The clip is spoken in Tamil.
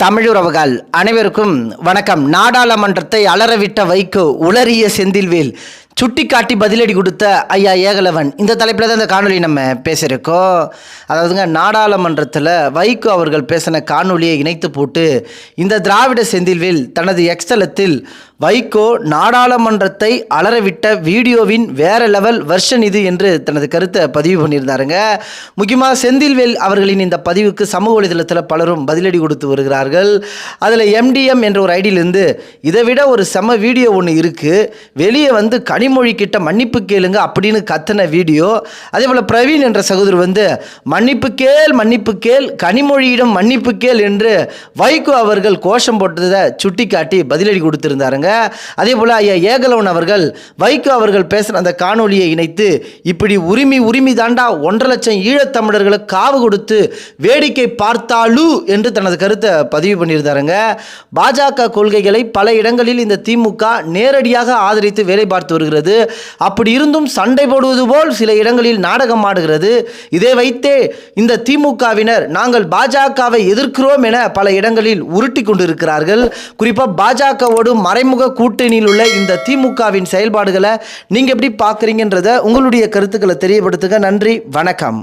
தமிழுறவுகள் அனைவருக்கும் வணக்கம். நாடாளுமன்றத்தை அலறவிட்ட வைகோ, உளறிய செந்தில்வேல், சுட்டிக்காட்டி பதிலடி கொடுத்த ஐயா ஏகலவன். இந்த தலைப்பில் தான் இந்த காணொலி நம்ம பேசியிருக்கோம். அதாவதுங்க, நாடாளுமன்றத்தில் வைகோ அவர்கள் பேசின காணொலியை இணைத்து போட்டு இந்த திராவிட செந்தில்வேல் தனது எக்ஸ்தலத்தில் வைகோ நாடாளுமன்றத்தை அலறவிட்ட வீடியோவின் வேற லெவல் வெர்ஷன் இது என்று தனது கருத்தை பதிவு பண்ணியிருந்தாருங்க. முக்கியமாக செந்தில்வேல் அவர்களின் இந்த பதிவுக்கு சமூக வலைதளத்தில் பலரும் பதிலடி கொடுத்து வருகிறார்கள். அதில் MDM என்ற ஒரு ஐடியிலிருந்து இதை விட ஒரு செம வீடியோ ஒன்று இருக்குது, வெளியே வந்து கனிமொழி கிட்ட மன்னிப்பு கேளுங்க அப்படின்னு கத்தின வீடியோ. அதே போல் பிரவீன் என்ற சகோதரர் வந்து மன்னிப்பு கேள் கனிமொழியிடம் மன்னிப்பு கேள் என்று வைகோ அவர்கள் கோஷம் போட்டதை சுட்டி காட்டி பதிலடி கொடுத்திருந்தாருங்க. அதே போல ஐயா ஏகலவன் அவர்கள் வைகோ அவர்கள் பேசுற அந்த காணொலியை இணைத்து இப்படி உரிமை தாண்டா 1.5 லட்சம் ஈழத்தமிழர்களுக்கு காவு கொடுத்து வேடிக்கை பார்த்தாலு என்று தனது கருத்தை பதிவு பண்ணியிருந்தாருங்க. பாஜக கொள்கைகளை பல இடங்களில் இந்த திமுக நேரடியாக ஆதரித்து வேலை பார்த்து வருகிறது. அப்படி இருந்தும் சண்டை போடுவது போல் சில இடங்களில் நாடகம் ஆடுகிறது. இதை வைத்தே இந்த திமுகவினர் நாங்கள் பாஜகவை எதிர்க்கிறோம் என பல இடங்களில் உருட்டி கொண்டிருக்கிறார்கள். குறிப்பாக பாஜகவோடு மறைமுக கூட்டணியில் உள்ள இந்த திமுகவின் செயல்பாடுகளை நீங்க எப்படி பார்க்குறீங்கன்றத உங்களுடைய கருத்துக்களை தெரியப்படுத்துங்க. நன்றி, வணக்கம்.